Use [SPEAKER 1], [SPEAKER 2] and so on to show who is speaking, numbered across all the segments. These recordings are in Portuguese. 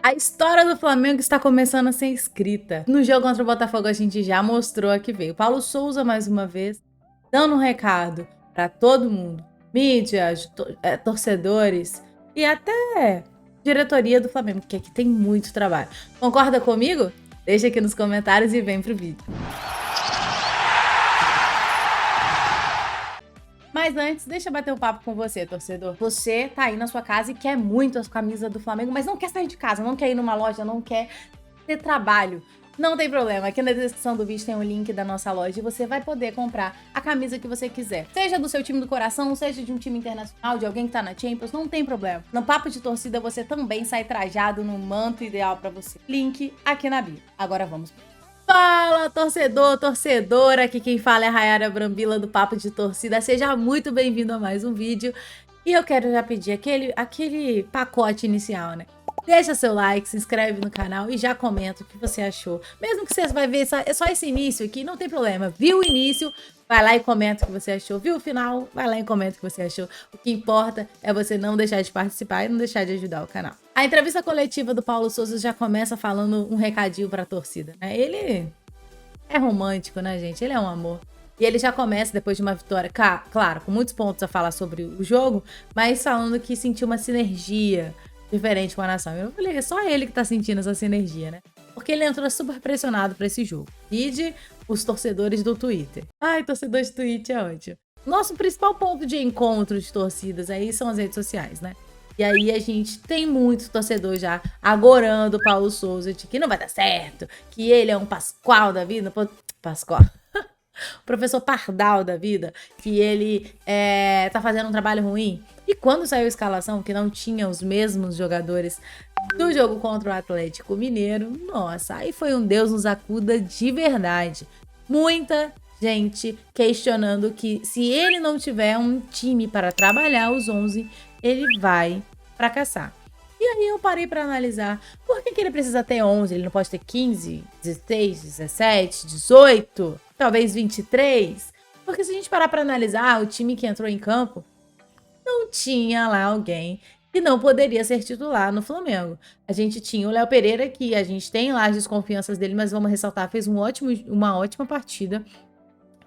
[SPEAKER 1] A história do Flamengo está começando a ser escrita. No jogo contra o Botafogo a gente já mostrou a que veio. Paulo Souza, mais uma vez, dando um recado para todo mundo. Mídia, torcedores e até diretoria do Flamengo, que aqui tem muito trabalho. Concorda comigo? Deixa aqui nos comentários e vem pro vídeo. Mas antes, deixa eu bater um papo com você, torcedor. Você tá aí na sua casa e quer muito a camisa do Flamengo, mas não quer sair de casa, não quer ir numa loja, não quer ter trabalho. Não tem problema, aqui na descrição do vídeo tem um link da nossa loja e você vai poder comprar a camisa que você quiser. Seja do seu time do coração, seja de um time internacional, de alguém que tá na Champions, não tem problema. No Papo de Torcida você também sai trajado no manto ideal pra você. Link aqui na bio. Agora vamos pro Fala, torcedor, torcedora, aqui quem fala é a Rayara Brambila do Papo de Torcida. Seja muito bem-vindo a mais um vídeo. E eu quero já pedir aquele pacote inicial, né? Deixa seu like, se inscreve no canal e já comenta o que você achou. Mesmo que você vai ver só esse início aqui, não tem problema. Viu o início, vai lá e comenta o que você achou. Viu o final, vai lá e comenta o que você achou. O que importa é você não deixar de participar e não deixar de ajudar o canal. A entrevista coletiva do Paulo Souza já começa falando um recadinho pra torcida, né? Ele é romântico, né, gente? Ele é um amor. E ele já começa, depois de uma vitória, claro, com muitos pontos a falar sobre o jogo, mas falando que sentiu uma sinergia diferente com a nação. Eu falei, é só ele que tá sentindo essa sinergia, né? Porque ele entrou super pressionado pra esse jogo. Vide os torcedores do Twitter. Ai, torcedores do Twitter é ótimo. Nosso principal ponto de encontro de torcidas aí são as redes sociais, né? E aí a gente tem muito torcedor já agorando o Paulo Souza de que não vai dar certo, que ele é um Pascoal da vida. Pascoal. Professor Pardal da vida, que ele tá fazendo um trabalho ruim. E quando saiu a escalação, que não tinha os mesmos jogadores do jogo contra o Atlético Mineiro, nossa, aí foi um Deus nos acuda de verdade. Muita gente questionando que se ele não tiver um time para trabalhar os 11, ele vai fracassar. E aí eu parei para analisar, por que ele precisa ter 11? Ele não pode ter 15, 16, 17, 18, talvez 23? Porque se a gente parar para analisar, o time que entrou em campo não tinha lá alguém que não poderia ser titular no Flamengo. A gente tinha o Léo Pereira, que a gente tem lá as desconfianças dele, mas vamos ressaltar, fez uma ótima partida.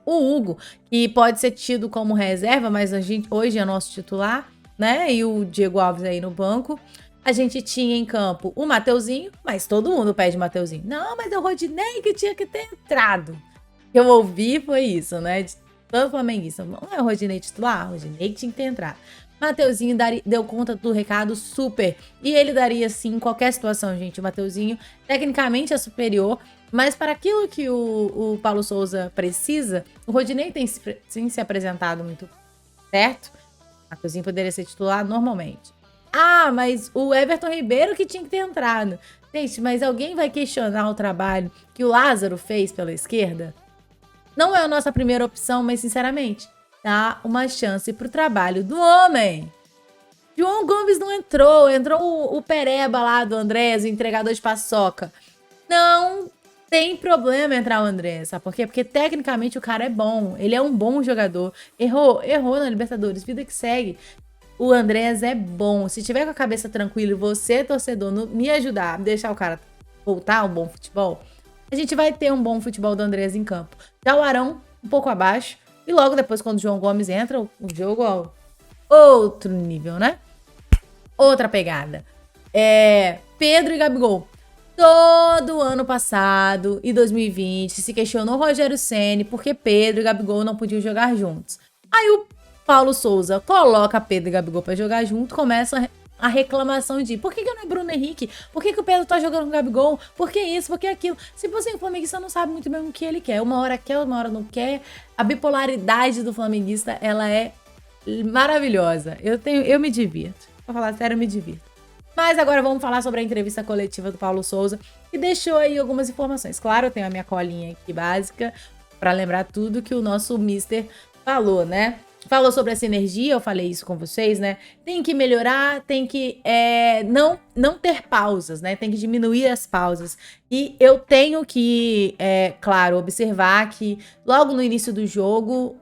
[SPEAKER 1] O Hugo, que pode ser tido como reserva, mas a gente hoje é nosso titular, né? E o Diego Alves aí no banco. A gente tinha em campo o Mateuzinho, mas todo mundo pede Mateuzinho. Não, mas é o Rodinei que tinha que ter entrado. O que eu ouvi foi isso, né? De todo flamenguista. Não é o Rodinei titular? O Rodinei que tinha que ter entrado. Mateuzinho deu conta do recado super. E ele daria sim em qualquer situação, gente. O Mateuzinho tecnicamente é superior, mas para aquilo que o Paulo Souza precisa, o Rodinei tem sim se apresentado muito, certo? O Mateuzinho poderia ser titular normalmente. Ah, mas o Everton Ribeiro que tinha que ter entrado. Gente, mas alguém vai questionar o trabalho que o Lázaro fez pela esquerda? Não é a nossa primeira opção, mas sinceramente, dá uma chance pro trabalho do homem. João Gomes não entrou o Pereba lá do Andrés, o entregador de paçoca. Não tem problema entrar o Andrés, sabe por quê? Porque tecnicamente o cara é bom, ele é um bom jogador. Errou na Libertadores, vida que segue. O Andrés é bom. Se tiver com a cabeça tranquila e você, torcedor, me ajudar a deixar o cara voltar ao bom futebol, a gente vai ter um bom futebol do Andrés em campo. Já o Arão, um pouco abaixo. E logo depois, quando o João Gomes entra, o jogo é outro nível, né? Outra pegada. Pedro e Gabigol. Todo ano passado e 2020 se questionou o Rogério Ceni porque Pedro e Gabigol não podiam jogar juntos. Aí o Paulo Souza coloca Pedro e Gabigol pra jogar junto, começa a reclamação de por que não é Bruno Henrique? Por que o Pedro tá jogando com o Gabigol? Por que isso? Por que aquilo? Se você é um flamenguista, não sabe muito bem o que ele quer. Uma hora quer, uma hora não quer. A bipolaridade do flamenguista, ela é maravilhosa. Eu me divirto. Pra falar sério, eu me divirto. Mas agora vamos falar sobre a entrevista coletiva do Paulo Souza, que deixou aí algumas informações. Claro, eu tenho a minha colinha aqui básica pra lembrar tudo que o nosso mister falou, né? Falou sobre essa energia, eu falei isso com vocês, né? Tem que melhorar, tem que não ter pausas, né? Tem que diminuir as pausas. E eu tenho que, claro, observar que logo no início do jogo,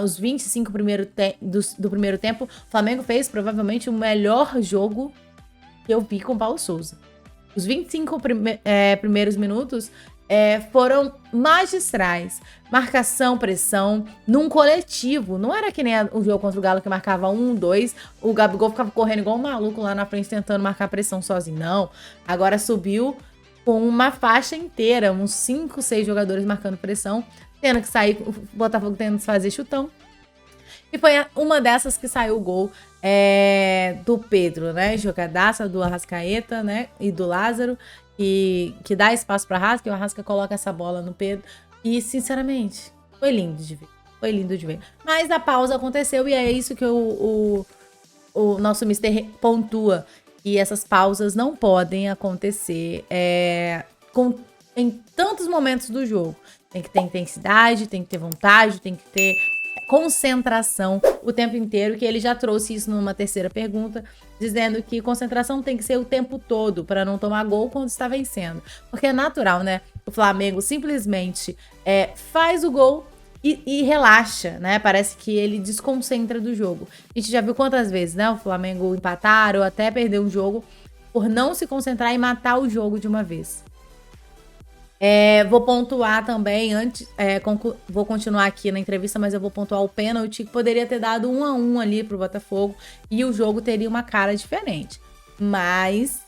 [SPEAKER 1] os 25 do primeiro tempo, o Flamengo fez provavelmente o melhor jogo que eu vi com o Paulo Souza. Os 25 primeiros minutos foram magistrais. Marcação, pressão, num coletivo. Não era que nem o jogo contra o Galo que marcava 1, 2, o Gabigol ficava correndo igual um maluco lá na frente tentando marcar pressão sozinho. Não. Agora subiu com uma faixa inteira, uns 5, 6 jogadores marcando pressão, tendo que sair, o Botafogo tendo que fazer chutão. E foi uma dessas que saiu o gol do Pedro, né? Jogadaça do Arrascaeta, né? E do Lázaro, que dá espaço para Arrasca, e o Arrasca coloca essa bola no Pedro. E, sinceramente, foi lindo de ver. Foi lindo de ver. Mas a pausa aconteceu e é isso que o nosso Mister pontua. E essas pausas não podem acontecer em tantos momentos do jogo. Tem que ter intensidade, tem que ter vontade, tem que ter concentração o tempo inteiro, que ele já trouxe isso numa terceira pergunta, dizendo que concentração tem que ser o tempo todo para não tomar gol quando está vencendo. Porque é natural, né? O Flamengo simplesmente faz o gol e relaxa, né? Parece que ele desconcentra do jogo. A gente já viu quantas vezes, né? O Flamengo empatar ou até perder um jogo por não se concentrar e matar o jogo de uma vez. Vou pontuar também, vou continuar aqui na entrevista, mas eu vou pontuar o pênalti, que poderia ter dado 1-1 ali pro Botafogo e o jogo teria uma cara diferente. Mas,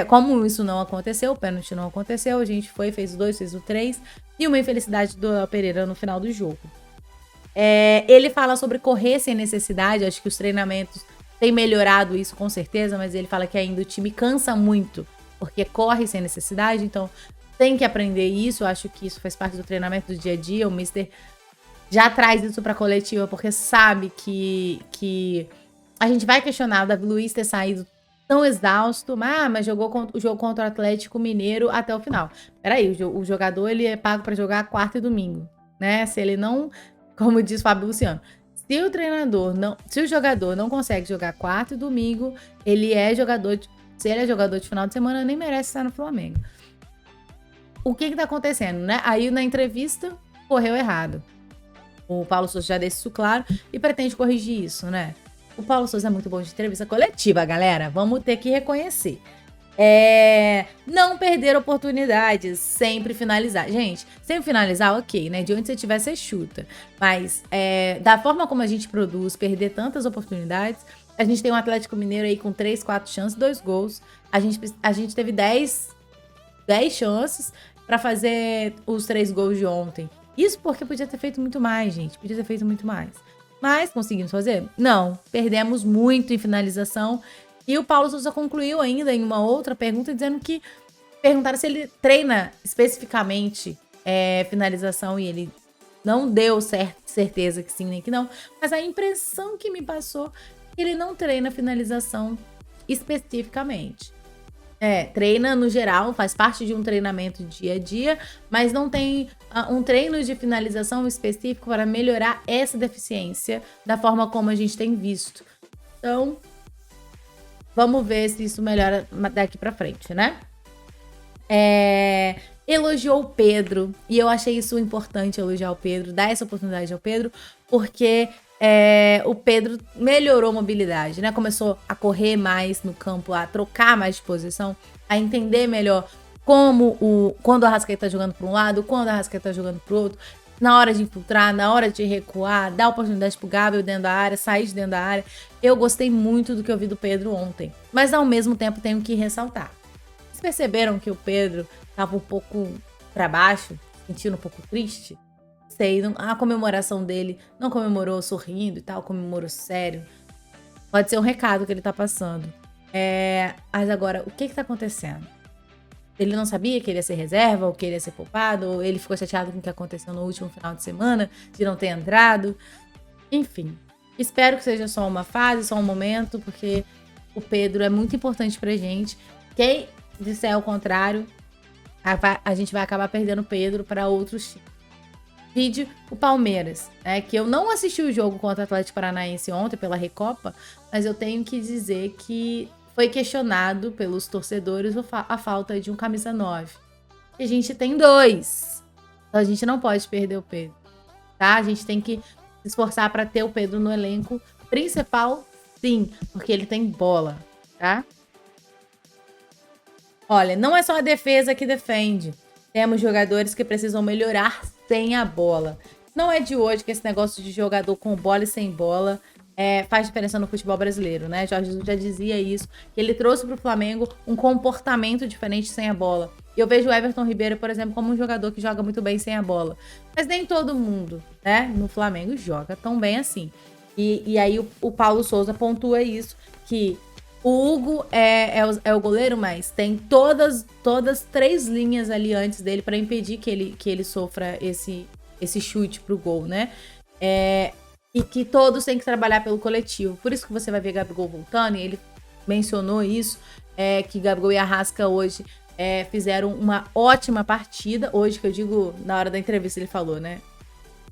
[SPEAKER 1] como isso não aconteceu, o pênalti não aconteceu, a gente fez o 2, fez o 3 e uma infelicidade do Léo Pereira no final do jogo. Ele fala sobre correr sem necessidade, acho que os treinamentos têm melhorado isso com certeza, mas ele fala que ainda o time cansa muito, porque corre sem necessidade, então tem que aprender isso, eu acho que isso faz parte do treinamento do dia a dia, o Mister já traz isso pra coletiva, porque sabe que a gente vai questionar o Davi Luiz ter saído tão exausto, mas jogou o jogo contra o Atlético Mineiro até o final. Peraí, o jogador ele é pago pra jogar quarta e domingo, né? Se ele não, como diz o Fábio Luciano, se o jogador não consegue jogar quarta e domingo, se ele é jogador de final de semana, nem merece estar no Flamengo. O que tá acontecendo, né? Aí na entrevista, correu errado. O Paulo Souza já deixa isso claro e pretende corrigir isso, né? O Paulo Souza é muito bom de entrevista coletiva, galera. Vamos ter que reconhecer. Não perder oportunidades, sempre finalizar. Gente, sempre finalizar, ok, né? De onde você estiver, você chuta. Mas da forma como a gente produz, perder tantas oportunidades, a gente tem um Atlético Mineiro aí com 3, 4 chances, 2 gols. A gente teve 10 chances pra fazer os 3 gols de ontem. Isso porque podia ter feito muito mais, gente. Podia ter feito muito mais. Mas conseguimos fazer? Não. Perdemos muito em finalização. E o Paulo Souza concluiu ainda em uma outra pergunta, dizendo que perguntaram se ele treina especificamente finalização e ele não deu certeza que sim nem que não. Mas a impressão que me passou é que ele não treina finalização especificamente. Treina no geral, faz parte de um treinamento dia a dia, mas não tem um treino de finalização específico para melhorar essa deficiência da forma como a gente tem visto. Então, vamos ver se isso melhora daqui pra frente, né? Elogiou o Pedro, e eu achei isso importante, elogiar o Pedro, dar essa oportunidade ao Pedro, porque o Pedro melhorou a mobilidade, né? Começou a correr mais no campo, a trocar mais de posição, a entender melhor quando o Arrascaeta tá jogando para um lado, quando o Arrascaeta tá jogando pro outro, na hora de infiltrar, na hora de recuar, dar oportunidade pro Gabriel dentro da área, sair de dentro da área. Eu gostei muito do que eu vi do Pedro ontem, mas ao mesmo tempo tenho que ressaltar. Vocês perceberam que o Pedro tava um pouco para baixo, sentindo um pouco triste? A comemoração dele não comemorou sorrindo e tal, comemorou sério. Pode ser um recado que ele tá passando. Mas agora, o que tá acontecendo? Ele não sabia que ele ia ser reserva, ou que ele ia ser poupado, ou ele ficou chateado com o que aconteceu no último final de semana, de não ter entrado. Enfim, espero que seja só uma fase, só um momento, porque o Pedro é muito importante pra gente. Quem disser o contrário, a gente vai acabar perdendo o Pedro para outros times. Vídeo o Palmeiras, que eu não assisti o jogo contra o Atlético Paranaense ontem pela Recopa, mas eu tenho que dizer que foi questionado pelos torcedores a falta de um camisa 9. E a gente tem 2. Então a gente não pode perder o Pedro, tá? A gente tem que se esforçar para ter o Pedro no elenco principal, sim, porque ele tem bola, tá? Olha, não é só a defesa que defende. Temos jogadores que precisam melhorar sem a bola. Não é de hoje que esse negócio de jogador com bola e sem bola faz diferença no futebol brasileiro, né? Jorge Jesus já dizia isso, que ele trouxe para o Flamengo um comportamento diferente sem a bola. Eu vejo o Everton Ribeiro, por exemplo, como um jogador que joga muito bem sem a bola. Mas nem todo mundo, né, no Flamengo joga tão bem assim. E aí o Paulo Souza pontua isso, que o Hugo é o goleiro, mas tem todas 3 linhas ali antes dele para impedir que ele sofra esse chute pro gol, né? E que todos têm que trabalhar pelo coletivo. Por isso que você vai ver Gabigol voltando, e ele mencionou isso, que Gabigol e Arrasca hoje fizeram uma ótima partida. Hoje, que eu digo, na hora da entrevista ele falou, né?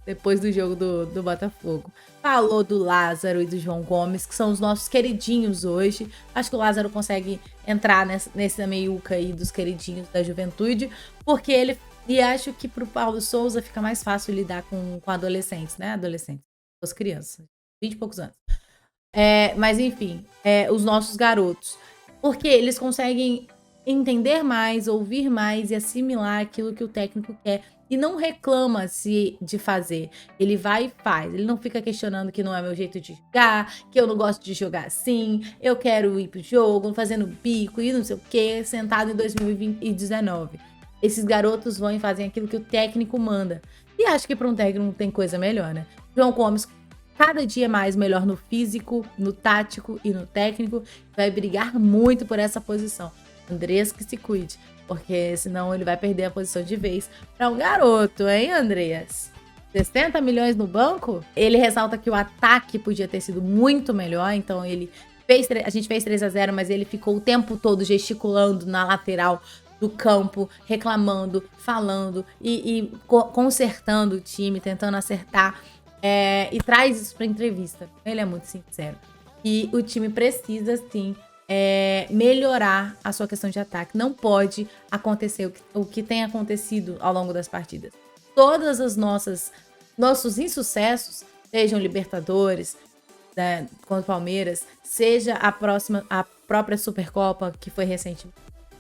[SPEAKER 1] Depois do jogo do Botafogo. Falou do Lázaro e do João Gomes, que são os nossos queridinhos hoje. Acho que o Lázaro consegue entrar nessa meiuca aí dos queridinhos da juventude, porque ele... E acho que pro Paulo Souza fica mais fácil lidar com adolescentes, né? Adolescentes, as crianças, 20 e poucos anos. Mas enfim, os nossos garotos. Porque eles conseguem entender mais, ouvir mais e assimilar aquilo que o técnico quer. E não reclama-se de fazer. Ele vai e faz. Ele não fica questionando que não é meu jeito de jogar, que eu não gosto de jogar assim, eu quero ir pro jogo, fazendo bico e não sei o quê, sentado em 2019. Esses garotos vão e fazem aquilo que o técnico manda. E acho que para um técnico não tem coisa melhor, né? João Gomes, cada dia mais melhor no físico, no tático e no técnico. Vai brigar muito por essa posição. Andreas que se cuide, porque senão ele vai perder a posição de vez para um garoto, hein, Andreas? 60 milhões no banco? Ele ressalta que o ataque podia ter sido muito melhor, então a gente fez 3-0, mas ele ficou o tempo todo gesticulando na lateral do campo, reclamando, falando e consertando o time, tentando acertar, e traz isso para entrevista. Ele é muito sincero. E o time precisa, sim, melhorar a sua questão de ataque. Não pode acontecer o que tem acontecido ao longo das partidas. Todas as nossos insucessos, sejam Libertadores, né, contra o Palmeiras, seja a própria Supercopa, que foi recentemente,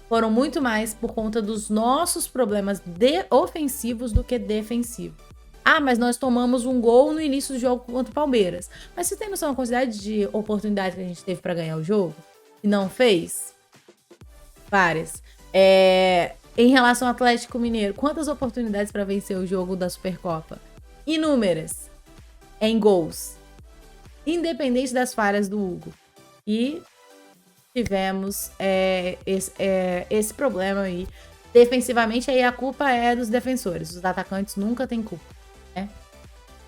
[SPEAKER 1] foram muito mais por conta dos nossos problemas ofensivos do que defensivos. Ah, mas nós tomamos um gol no início do jogo contra o Palmeiras. Mas você tem noção da quantidade de oportunidades que a gente teve para ganhar o jogo? E não fez? Várias. Em relação ao Atlético Mineiro, quantas oportunidades para vencer o jogo da Supercopa? Inúmeras. Em gols. Independente das falhas do Hugo. E tivemos esse problema aí. Defensivamente, aí a culpa é dos defensores. Os atacantes nunca têm culpa, né?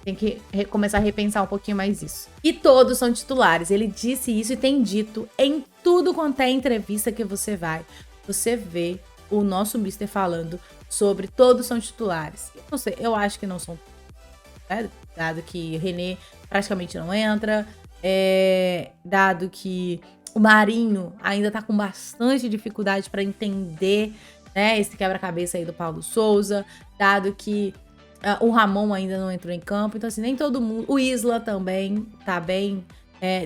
[SPEAKER 1] Tem que começar a repensar um pouquinho mais isso. E todos são titulares. Ele disse isso e tem dito em tudo quanto é entrevista que você vai. Você vê o nosso mister falando sobre todos são titulares. Não sei, eu acho que não são, né? Dado que o René praticamente não entra. Dado que o Marinho ainda tá com bastante dificuldade para entender, né, esse quebra-cabeça aí do Paulo Souza. Dado que o Ramon ainda não entrou em campo. Então, assim, nem todo mundo... O Isla também tá bem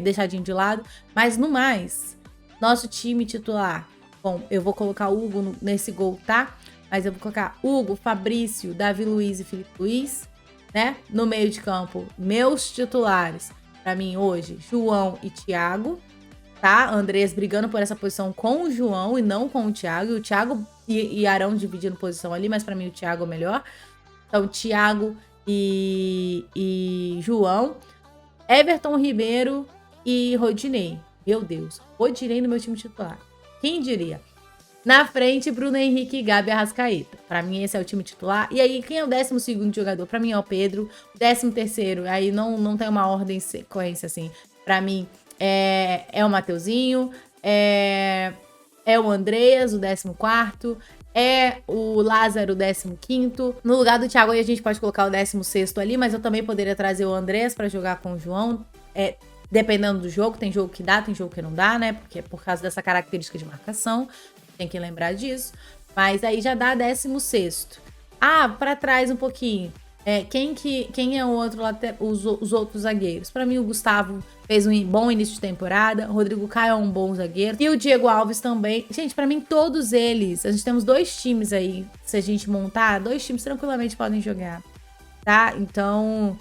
[SPEAKER 1] deixadinho de lado. Mas, no mais, nosso time titular... Bom, eu vou colocar o Hugo nesse gol, tá? Mas eu vou colocar Hugo, Fabrício, Davi Luiz e Felipe Luiz, né? No meio de campo, meus titulares, pra mim, hoje, João e Thiago, tá? Andrés brigando por essa posição com o João e não com o Thiago. E o Thiago e Arão dividindo posição ali, mas pra mim o Thiago é o melhor. Então, Thiago e João. Everton Ribeiro e Rodinei. Meu Deus, Rodinei no meu time titular. Quem diria? Na frente, Bruno Henrique e Gabi Arrascaeta. Pra mim, esse é o time titular. E aí, quem é o 12º jogador? Pra mim, é o Pedro. 13º, aí não tem uma ordem em sequência, assim. Pra mim, é o Mateuzinho. É o Andreas, o 14º. É o Lázaro, o 15º. No lugar do Thiago, aí a gente pode colocar o 16º ali, mas eu também poderia trazer o Andrés pra jogar com o João. Dependendo do jogo, tem jogo que dá, tem jogo que não dá, né? Porque é por causa dessa característica de marcação. Tem que lembrar disso. Mas aí já dá 16º. Ah, pra trás um pouquinho. Quem é o outro os outros zagueiros? Pra mim, o Gustavo fez um bom início de temporada. O Rodrigo Caio é um bom zagueiro. E o Diego Alves também. Gente, pra mim, todos eles. A gente temos 2 times aí. Se a gente montar, 2 times tranquilamente podem jogar. Tá? Então,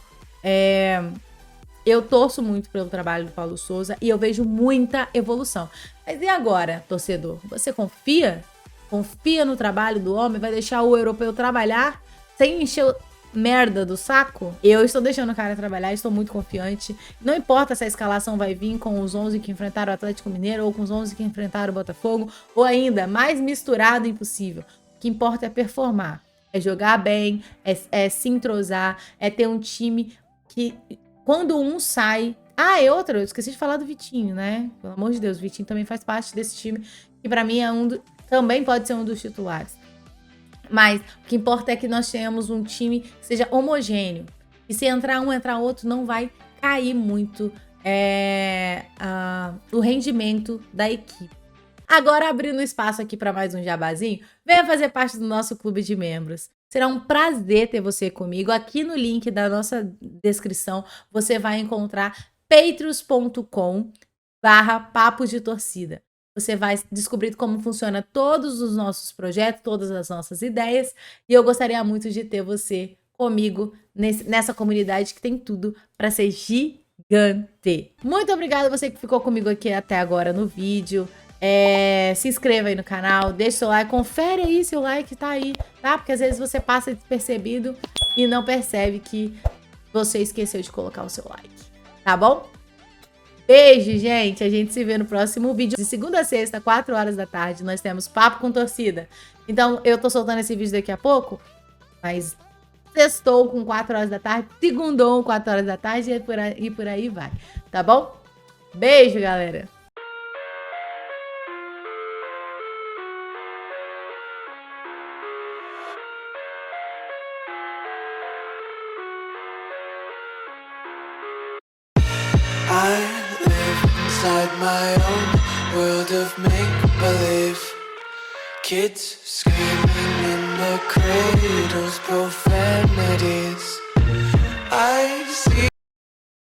[SPEAKER 1] eu torço muito pelo trabalho do Paulo Souza e eu vejo muita evolução. Mas e agora, torcedor? Você confia? Confia no trabalho do homem? Vai deixar o europeu trabalhar sem encher merda do saco? Eu estou deixando o cara trabalhar, estou muito confiante. Não importa se a escalação vai vir com os 11 que enfrentaram o Atlético Mineiro ou com os 11 que enfrentaram o Botafogo, ou ainda mais misturado impossível. O que importa é performar, é jogar bem, é se entrosar, é ter um time que quando um sai... Ah, e outra, eu esqueci de falar do Vitinho, né? Pelo amor de Deus, o Vitinho também faz parte desse time, que pra mim também pode ser um dos titulares. Mas o que importa é que nós tenhamos um time que seja homogêneo. E se entrar um, entrar outro, não vai cair muito o rendimento da equipe. Agora, abrindo espaço aqui para mais um jabazinho, venha fazer parte do nosso clube de membros. Será um prazer ter você comigo. Aqui no link da nossa descrição, você vai encontrar patreon.com/papos de torcida. Você vai descobrir como funciona todos os nossos projetos, todas as nossas ideias. E eu gostaria muito de ter você comigo nessa comunidade que tem tudo para ser gigante. Muito obrigada a você que ficou comigo aqui até agora no vídeo. Se inscreva aí no canal, deixa seu like, confere aí se o like tá aí, tá? Porque às vezes você passa despercebido e não percebe que você esqueceu de colocar o seu like, tá bom? Beijo, gente. A gente se vê no próximo vídeo. De segunda a sexta, 4 horas da tarde, nós temos Papo com Torcida. Então, eu tô soltando esse vídeo daqui a pouco, mas sextou com 4 horas da tarde, segundou com 4 horas da tarde e por aí vai, tá bom? Beijo, galera.
[SPEAKER 2] I live inside my own world of make-believe. Kids screaming in the cradles, profanities.